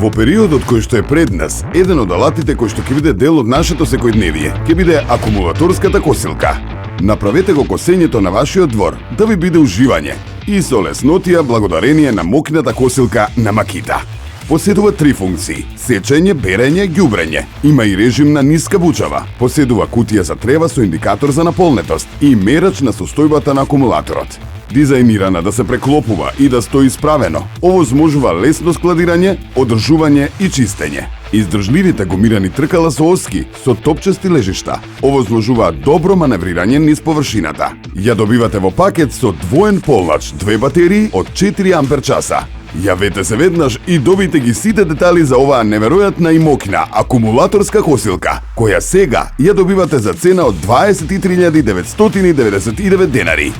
Во периодот кој што е пред нас, еден од алатите кој што ќе биде дел од нашето секојдневие, ќе биде акумулаторската косилка. Направете го косењето на вашиот двор да ви биде уживање и со леснотија благодарение на мокната косилка на Макита. Поседува 3 функции: сечење, берење, ѓубрење. Има и режим на ниска бучава. Поседува кутија за трева со индикатор за наполнетост и мерач на состојбата на акумулаторот. Дизајнирана да се преклопува и да стои справено, овозможува лесно складирање, одржување и чистење. Издржливите гумирани тркала со оски со топчести лежишта овозможуваат добро маневрирање низ површината. Ја добивате во пакет со двоен полнач, 2 батерии од 4 амперчаса. Јавете се веднаш и добите ги сите детали за оваа неверојатна и мокна акумулаторска косилка, која сега ја добивате за цена од 23.999 денари.